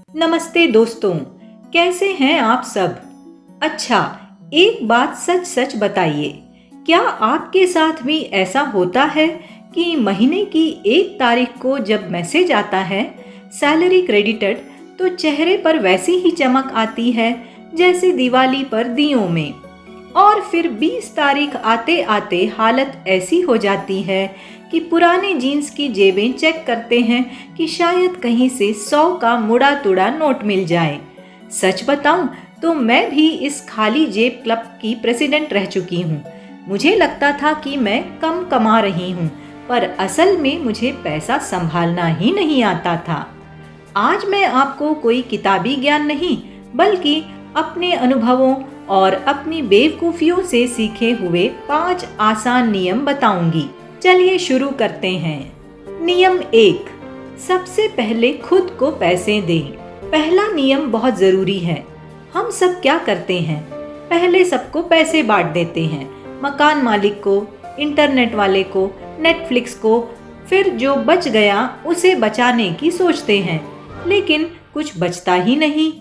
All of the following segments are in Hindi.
नमस्ते दोस्तों, कैसे हैं आप सब? अच्छा, एक बात सच सच बताइए, क्या आपके साथ भी ऐसा होता है कि महीने की 1 तारीख को जब मैसेज आता है सैलरी क्रेडिटेड, तो चेहरे पर वैसी ही चमक आती है जैसे दिवाली पर दियों में, और फिर 20 तारीख आते आते हालत ऐसी हो जाती है कि पुराने जीन्स की जेबें चेक करते हैं कि शायद कहीं से 100 का मुड़ा तुड़ा नोट मिल जाए। सच बताऊं तो मैं भी इस खाली जेब क्लब की प्रेसिडेंट रह चुकी हूँ। मुझे लगता था कि मैं कम कमा रही हूँ, पर असल में मुझे पैसा संभालना ही नहीं आता था। आज मैं आपको कोई किताबी ज्ञान नहीं, बल्कि अपने अनुभवों और अपनी बेवकूफियों से सीखे हुए 5 आसान नियम बताऊंगी। चलिए शुरू करते हैं। नियम 1, सबसे पहले खुद को पैसे दें। पहला नियम बहुत जरूरी है। हम सब क्या करते हैं? पहले सबको पैसे बांट देते हैं, मकान मालिक को, इंटरनेट वाले को, नेटफ्लिक्स को, फिर जो बच गया उसे बचाने की सोचते हैं, लेकिन कुछ बचता ही नहीं।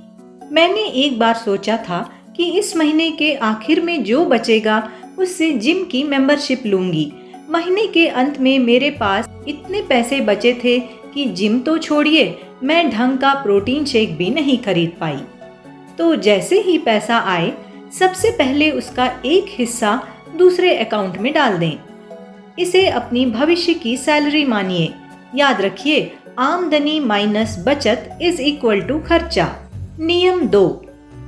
मैंने एक बार सोचा था कि इस महीने के आखिर में जो बचेगा उससे जिम की मेंबरशिप लूंगी। महीने के अंत में मेरे पास इतने पैसे बचे थे कि जिम तो छोड़िए, मैं ढंग का प्रोटीन शेक भी नहीं खरीद पाई। तो जैसे ही पैसा आए, सबसे पहले उसका एक हिस्सा दूसरे अकाउंट में डाल दें। इसे अपनी भविष्य की सैलरी मानिए। याद रखिए, आमदनी माइनस बचत इज इक्वल टू खर्चा। नियम 2,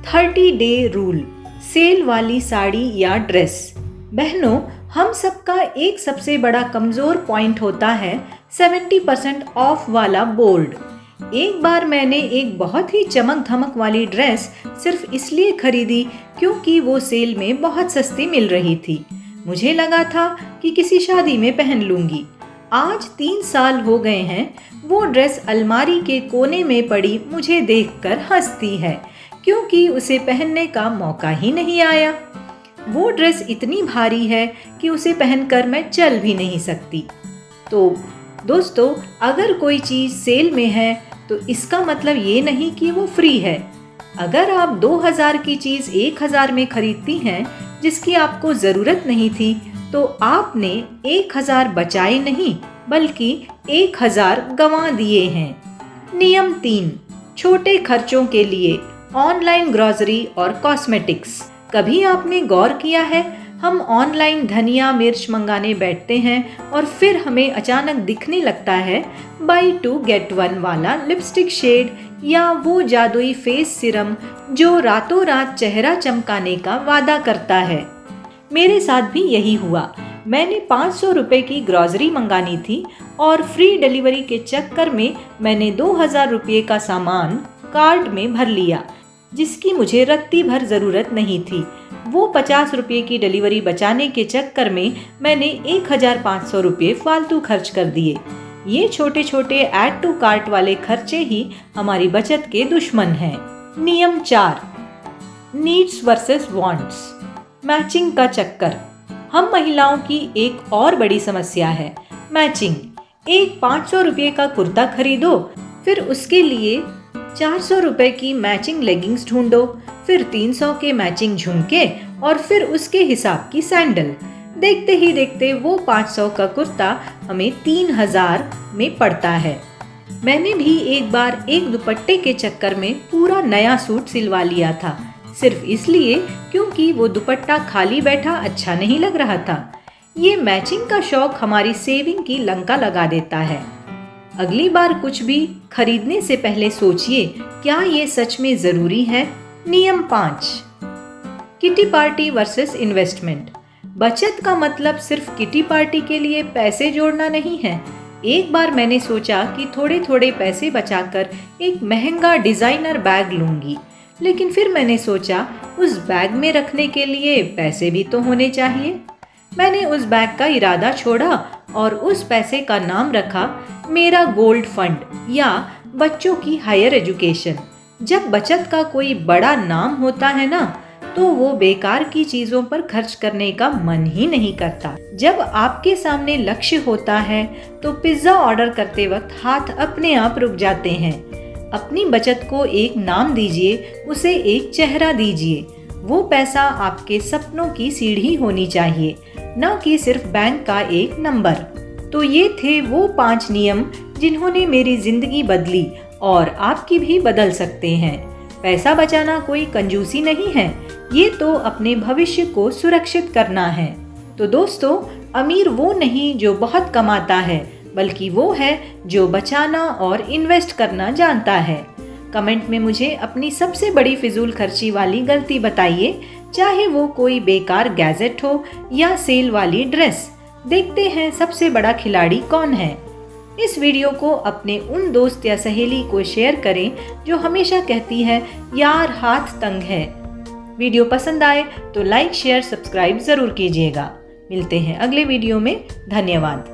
30 डे रूल। सेल वाली साड़ी या ड्रेस। बहनों, हम सबका एक सबसे बड़ा कमजोर पॉइंट होता है 70% ऑफ वाला बोर्ड। एक बार मैंने एक बहुत ही चमक धमक वाली ड्रेस सिर्फ इसलिए खरीदी क्योंकि वो सेल में बहुत सस्ती मिल रही थी। मुझे लगा था कि किसी शादी में पहन लूंगी। आज 3 साल हो गए हैं, वो ड्रेस अलमारी के कोने में पड़ी मुझे देखकर हंसती है, क्योंकि उसे पहनने का मौका ही नहीं आया। वो ड्रेस इतनी भारी है कि उसे पहनकर मैं चल भी नहीं सकती। तो दोस्तों, अगर कोई चीज़ सेल में है तो इसका मतलब ये नहीं कि वो फ्री है। अगर आप 2000 की चीज़ 1000 में खरीदती हैं जिसकी आपको ज़रूरत नहीं थी, तो आपने 1000 बचाए नहीं, बल्कि 1000 गंवा दिए हैं। नियम 3, छोटे खर्चों के लिए ऑनलाइन ग्रोसरी और कॉस्मेटिक्स। कभी आपने गौर किया है, हम ऑनलाइन धनिया मिर्च मंगाने बैठते हैं और फिर हमें अचानक दिखने लगता है बाई 2 गेट 1 वाला लिपस्टिक शेड या वो जादुई फेस सिरम जो रातों रात चेहरा चमकाने का वादा करता है। मेरे साथ भी यही हुआ। मैंने 500 रुपए की ग्रोसरी मंगानी थी और फ्री डिलीवरी के चक्कर में मैंने 2000 रुपये का सामान कार्ट में भर लिया, जिसकी मुझे रत्ती भर ज़रूरत नहीं थी। वो 50 रुपये की डिलीवरी बचाने के चक्कर में मैंने 1500 रुपये फालतू खर्च कर दिए। ये छोटे छोटे ऐड टू कार्ट वाले खर्चे ही हमारी बचत के दुश्मन हैं। नियम 4, नीड्स वर्सेस वांट्स। मैचिंग का चक्कर हम महिलाओं की एक और बड़ी समस्या है, मैचिंग। एक 500 रुपये का कुर्ता खरीदो, फिर उसके लिए 400 रुपए की मैचिंग लेगिंग्स ढूंढो, फिर 300 के मैचिंग झुमके और फिर उसके हिसाब की सैंडल। देखते ही देखते वो 500 का कुर्ता हमें 3000 में पड़ता है। मैंने भी एक बार एक दुपट्टे के चक्कर में पूरा नया सूट सिलवा लिया था, सिर्फ इसलिए क्योंकि वो दुपट्टा खाली बैठा अच्छा नहीं लग रहा था। ये मैचिंग का शौक हमारी सेविंग की लंका लगा देता है। अगली बार कुछ भी खरीदने से पहले सोचिए, क्या ये सच में जरूरी है? नियम 5, किटी पार्टी वर्सेस इन्वेस्टमेंट। बचत का मतलब सिर्फ किटी पार्टी के लिए पैसे जोड़ना नहीं है। एक बार मैंने सोचा कि थोड़े थोड़े पैसे बचाकर एक महंगा डिजाइनर बैग लूंगी, लेकिन फिर मैंने सोचा उस बैग में रखने के लिए पैसे भी तो होने चाहिए। मैंने उस बैग का इरादा छोड़ा और उस पैसे का नाम रखा मेरा गोल्ड फंड या बच्चों की हायर एजुकेशन। जब बचत का कोई बड़ा नाम होता है ना, तो वो बेकार की चीजों पर खर्च करने का मन ही नहीं करता। जब आपके सामने लक्ष्य होता है तो पिज्जा ऑर्डर करते वक्त हाथ अपने आप रुक जाते हैं। अपनी बचत को एक नाम दीजिए, उसे एक चेहरा दीजिए। वो पैसा आपके सपनों की सीढ़ी होनी चाहिए, न कि सिर्फ बैंक का एक नंबर। तो ये थे वो 5 नियम जिन्होंने मेरी जिंदगी बदली और आपकी भी बदल सकते हैं। पैसा बचाना कोई कंजूसी नहीं है, ये तो अपने भविष्य को सुरक्षित करना है। तो दोस्तों, अमीर वो नहीं जो बहुत कमाता है, बल्कि वो है जो बचाना और इन्वेस्ट करना जानता है। कमेंट में मुझे अपनी सबसे बड़ी फिजूल खर्ची वाली गलती बताइए, चाहे वो कोई बेकार गैजेट हो या सेल वाली ड्रेस। देखते हैं सबसे बड़ा खिलाड़ी कौन है। इस वीडियो को अपने उन दोस्त या सहेली को शेयर करें जो हमेशा कहती है यार हाथ तंग है। वीडियो पसंद आए तो लाइक शेयर सब्सक्राइब जरूर कीजिएगा। मिलते हैं अगले वीडियो में। धन्यवाद।